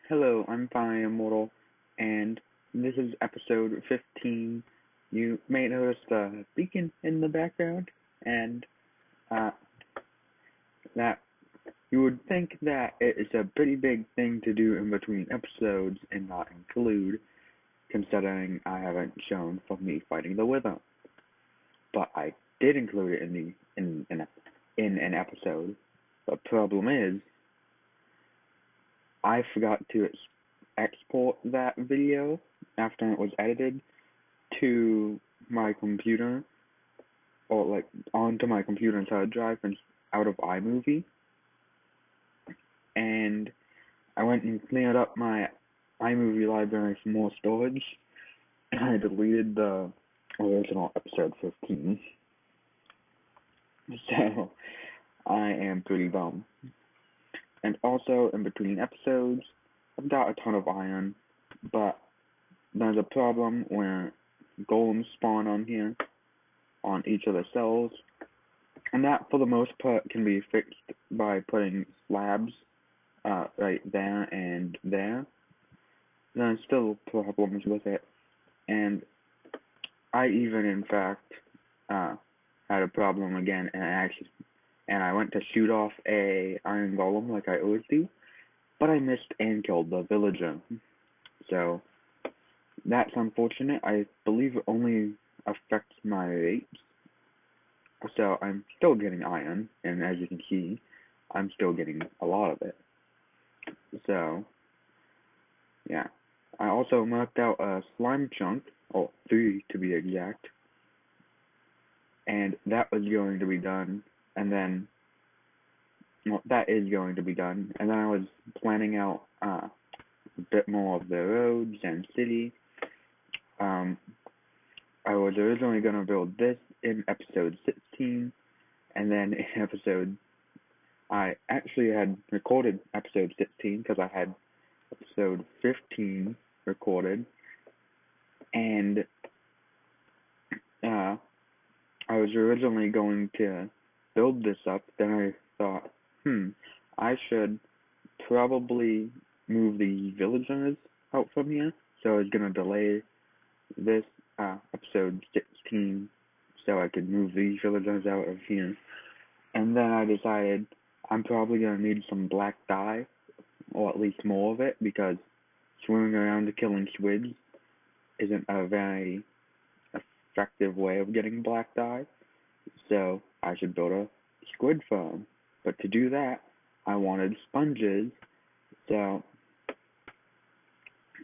Hello, I'm Fine Immortal, and this is episode 15. You may notice the beacon in the background, and uh, that you would think that it is a pretty big thing to do in between episodes and not include, considering I haven't shown of me fighting the Wither. But I did include it in an episode. The problem is, I forgot to export that video after it was edited to my computer, or like onto my computer's hard drive and out of iMovie. And I went and cleared up my iMovie library for more storage, and I deleted the original episode 15. So I am pretty bummed. And also, in between episodes, I've got a ton of iron, but there's a problem where golems spawn on here, on each of the cells, and that for the most part can be fixed by putting slabs right there and there. There's still problems with it, and I even in fact had a problem again, and I went to shoot off a iron golem like I always do, but I missed and killed the villager. So that's unfortunate. I believe it only affects my rates. So I'm still getting iron, and as you can see, I'm still getting a lot of it. So, yeah. I also marked out a slime chunk, or 3 to be exact, and that was going to be done, and then, well, that is going to be done, and then I was planning out a bit more of the roads and city. I was originally going to build this in episode 16, and then in I actually had recorded episode 16 because I had episode 15 recorded, and I was originally going to build this up. Then I thought, I should probably move the villagers out from here, so I was going to delay this episode 16 so I could move these villagers out of here. And then I decided I'm probably going to need some black dye, or at least more of it, because swimming around killing squids isn't a very effective way of getting black dye. So I should build a squid farm. But to do that, I wanted sponges. So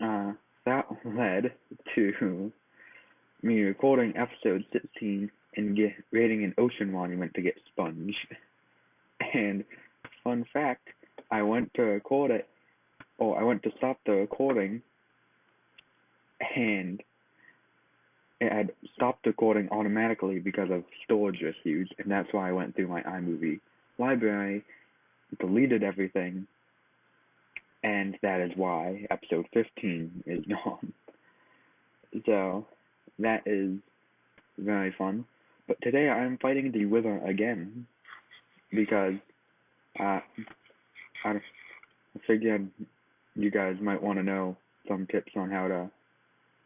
that led to me recording episode 16 and raiding an ocean monument to get sponge. And fun fact, I went to record it, or I went to stop the recording, and it had stopped recording automatically because of storage issues, and that's why I went through my iMovie library, deleted everything, and that is why episode 15 is gone. So, that is very fun. But today I'm fighting the Wither again, because I figured you guys might want to know some tips on how to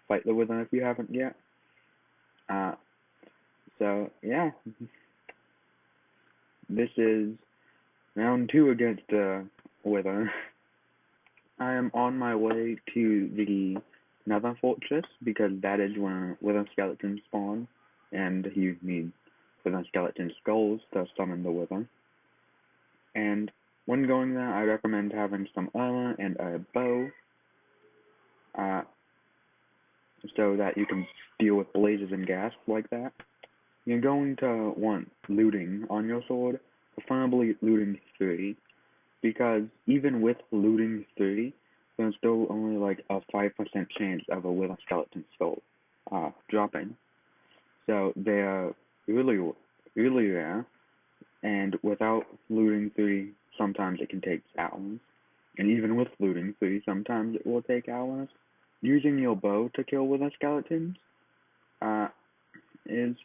fight the Wither if you haven't yet. So yeah, this is round 2 against the Wither. I am on my way to the Nether Fortress because that is where Wither skeletons spawn, and you need Wither skeleton skulls to summon the Wither. And when going there, I recommend having some armor and a bow, so that you can deal with blazes and gas like that. You're going to want looting on your sword, preferably looting 3, because even with looting 3, there's still only like a 5% chance of a Wither skeleton skull dropping. So they're really, really rare, and without looting 3, sometimes it can take hours. And even with looting 3, sometimes it will take hours. Using your bow to kill Wither skeletons is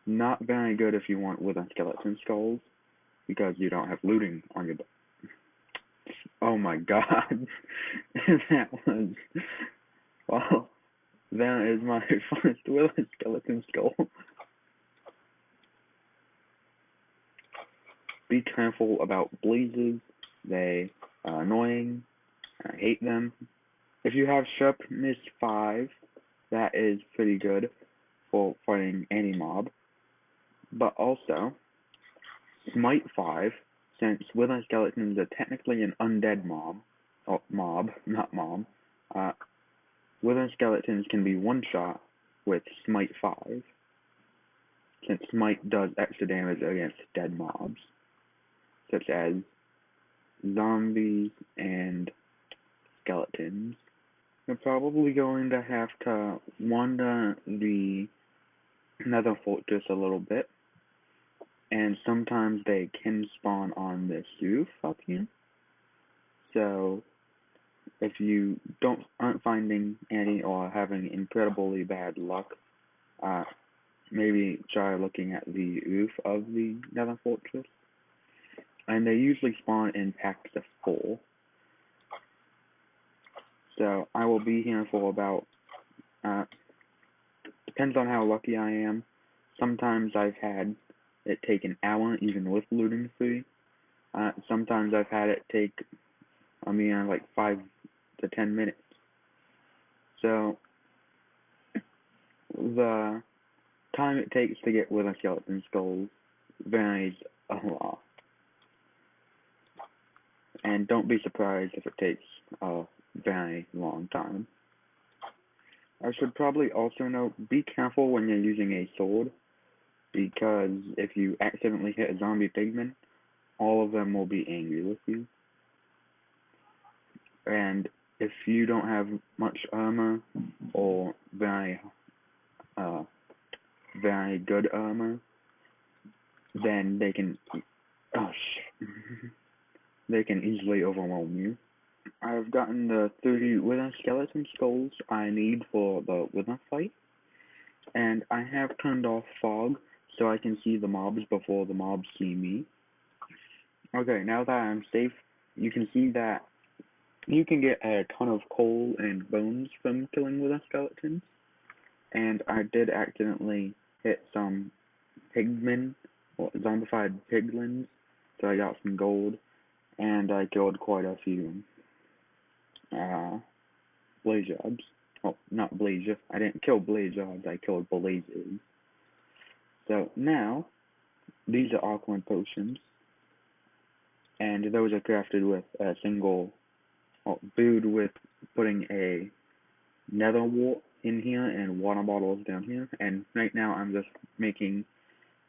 not very good if you want Wither skeleton skulls, because you don't have looting on your bow. Oh my god. That was, well, that is my first Wither skeleton skull. Be careful about blazes. They are annoying. I hate them. If you have sharpness 5, that is pretty good for fighting any mob. But also, smite 5, since wither skeletons are technically an undead mob, not mob, wither skeletons can be one-shot with smite 5, since smite does extra damage against dead mobs, such as zombies and skeletons. You're probably going to have to wander the Nether Fortress a little bit, and sometimes they can spawn on this roof up here. So if you aren't finding any or having incredibly bad luck, maybe try looking at the roof of the Nether Fortress. And they usually spawn in packs of 4. So I will be here for about, depends on how lucky I am. Sometimes I've had it take an hour even with looting free. Sometimes I've had it take, like 5 to 10 minutes. So the time it takes to get wither skeleton skulls varies a lot. And don't be surprised if it takes a very long time. I should probably also note, be careful when you're using a sword, because if you accidentally hit a zombie pigman, all of them will be angry with you. And if you don't have much armor or very good armor, then they can they can easily overwhelm you. I've gotten the 30 wither skeleton skulls I need for the wither fight, and I have turned off fog so I can see the mobs before the mobs see me. Okay, now that I'm safe, you can see that you can get a ton of coal and bones from killing wither skeletons, and I did accidentally hit some pigmen, or zombified piglins, so I got some gold, and I killed quite a few blaze jobs. Oh, not blaze. I didn't kill blaze jobs. I killed blazes. So now these are Aquan potions, and those are crafted with a single, brewed with putting a nether wart in here and water bottles down here. And right now I'm just making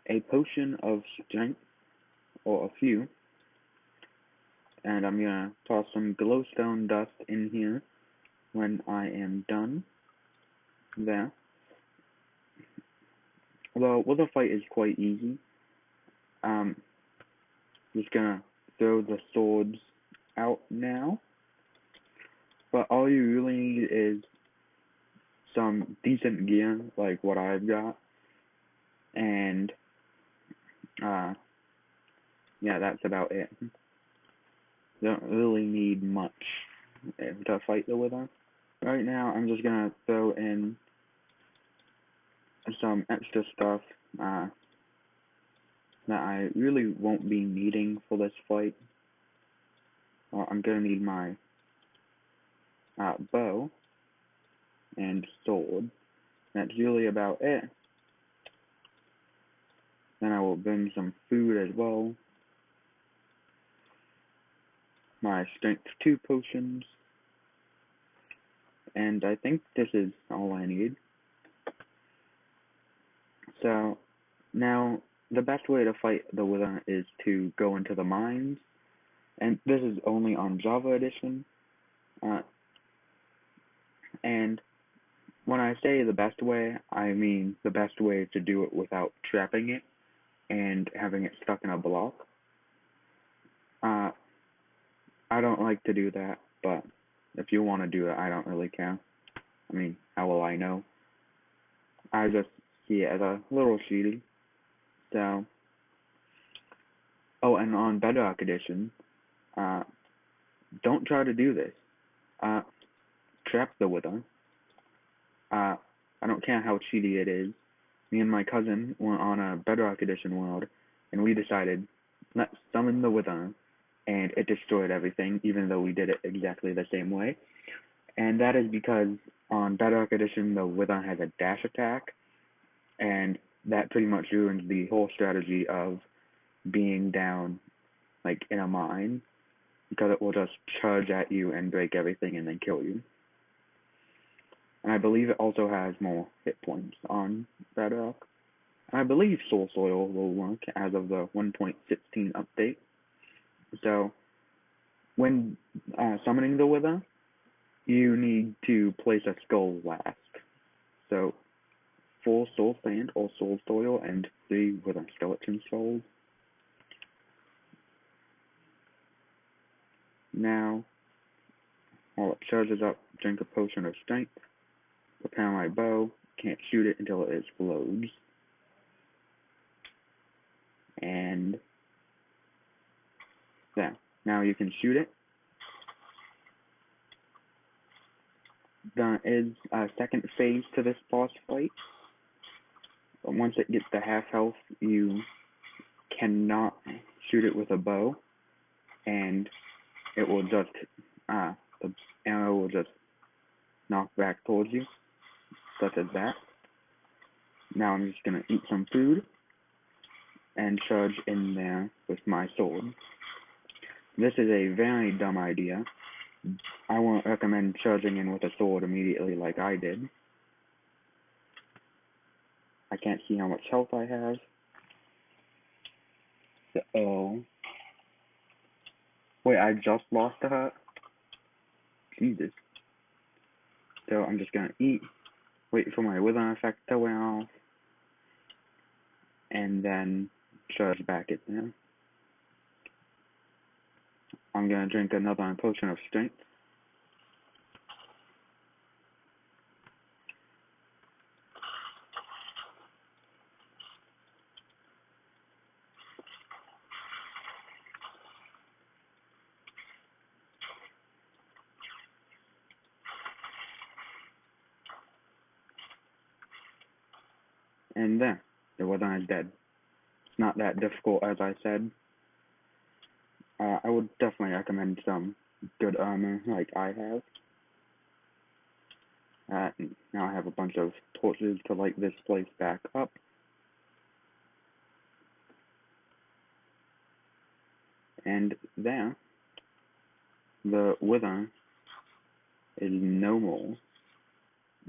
a potion of strength, or a few. And I'm gonna toss some glowstone dust in here when I am done there. The wither fight is quite easy. Just gonna throw the swords out now. But all you really need is some decent gear, like what I've got. And, yeah, that's about it. You don't really need much to fight the wither. Right now, I'm just gonna throw in some extra stuff, that I really won't be needing for this fight. I'm gonna need my bow and sword. That's really about it. Then I will bring some food as well. My strength 2 potions. And I think this is all I need. So now the best way to fight the wither is to go into the mines. And this is only on Java Edition. And when I say the best way, I mean the best way to do it without trapping it and having it stuck in a block. I don't like to do that, but if you want to do it, I don't really care. I mean, how will I know? I just see it as a little cheaty. So, oh, and on Bedrock Edition, don't try to do this. Uh, Trap the Wither. Uh, I don't care how cheaty it is. Me and my cousin were on a Bedrock Edition world, and we decided, let's summon the Wither, and it destroyed everything, even though we did it exactly the same way. And that is because on Bedrock Edition, the Wither has a dash attack, and that pretty much ruins the whole strategy of being down, like, in a mine, because it will just charge at you and break everything and then kill you. And I believe it also has more hit points on Bedrock. And I believe Soul Soil will work as of the 1.16 update. So, when summoning the Wither, you need to place a skull last. So, 4 Soul Sand or Soul Soil and 3 Wither Skeleton Skulls. Now, while it charges up, drink a potion of strength. Prepare my bow. Can't shoot it until it explodes. And there. Now you can shoot it. There is a second phase to this boss fight. But once it gets to half health, you cannot shoot it with a bow, and it will just the arrow will just knock back towards you, such as that. Now I'm just gonna eat some food and charge in there with my sword. This is a very dumb idea. I won't recommend charging in with a sword immediately like I did. I can't see how much health I have. So, wait, I just lost a heart? Jesus. So I'm just gonna eat, wait for my wither effect to wear off, and then charge back in there. I'm gonna drink another potion of strength. And there, the wither is dead. It's not that difficult, as I said. I would definitely recommend some good armor like I have. Now I have a bunch of torches to light this place back up. And there, the wither is no more.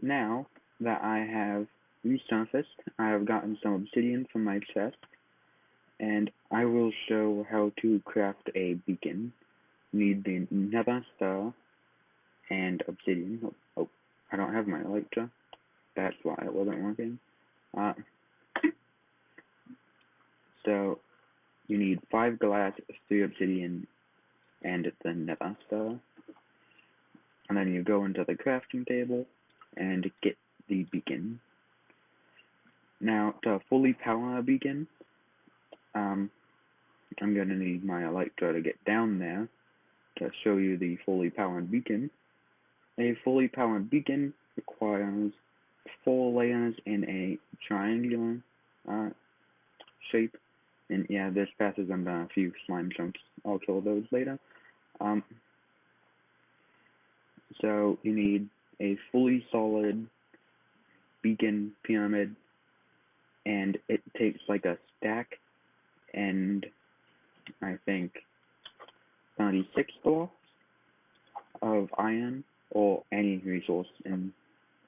Now that I have resurfaced, I have gotten some obsidian from my chest, and I will show how to craft a beacon. You need the nether star and obsidian. Oh, I don't have my elytra. That's why it wasn't working. So you need 5 glass, 3 obsidian, and the nether star. And then you go into the crafting table and get the beacon. Now, to fully power a beacon, I'm going to need my elytra to get down there to show you the fully powered beacon. A fully powered beacon requires 4 layers in a triangular shape. And yeah, this passes under a few slime chunks. I'll kill those later. So you need a fully solid beacon pyramid, and it takes like a stack and I think 36 blocks of iron or any resource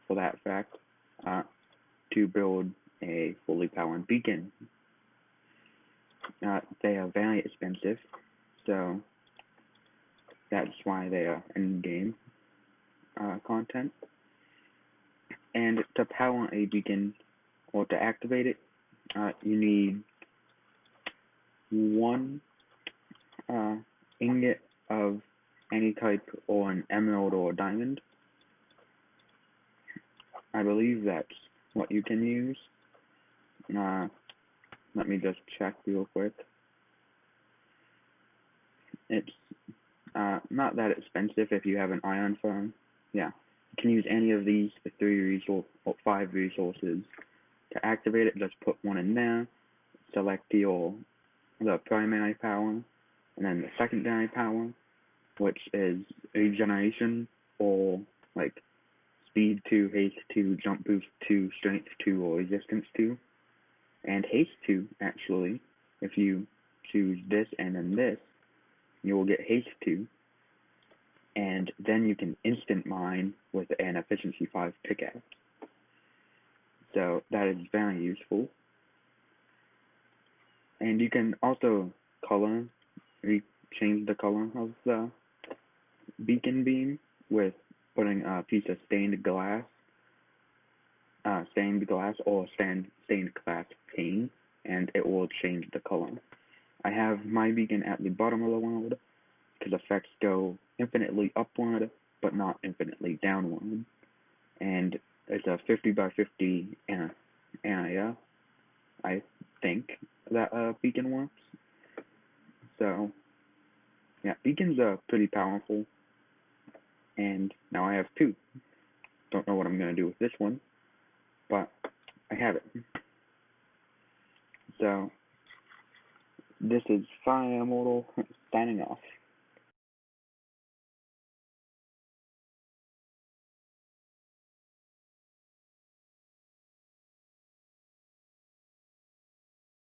for that fact to build a fully powered beacon. They are very expensive, so that's why they are in-game content. And to power a beacon or to activate it, you need 1 ingot of any type or an emerald or a diamond. I believe that's what you can use. Let me just check real quick. It's not that expensive if you have an ion phone. Yeah, you can use any of these three resource or five resources. To activate it, just put one in there, select the primary power, and then the secondary power, which is regeneration or like speed 2, haste 2, jump boost 2, strength 2, or resistance 2. And haste 2, actually, if you choose this and then this, you will get haste 2, and then you can instant mine with an efficiency 5 pickaxe. So that is very useful. And you can also change the color of the beacon beam with putting a piece of stained glass or stained glass pane, and it will change the color. I have my beacon at the bottom of the world because effects go infinitely upward, but not infinitely downward. And it's a 50 by 50 area, I think, that beacon works. So, yeah, beacons are pretty powerful. And now I have two. Don't know what I'm going to do with this one, but I have it. So, this is Fire Immortal signing off.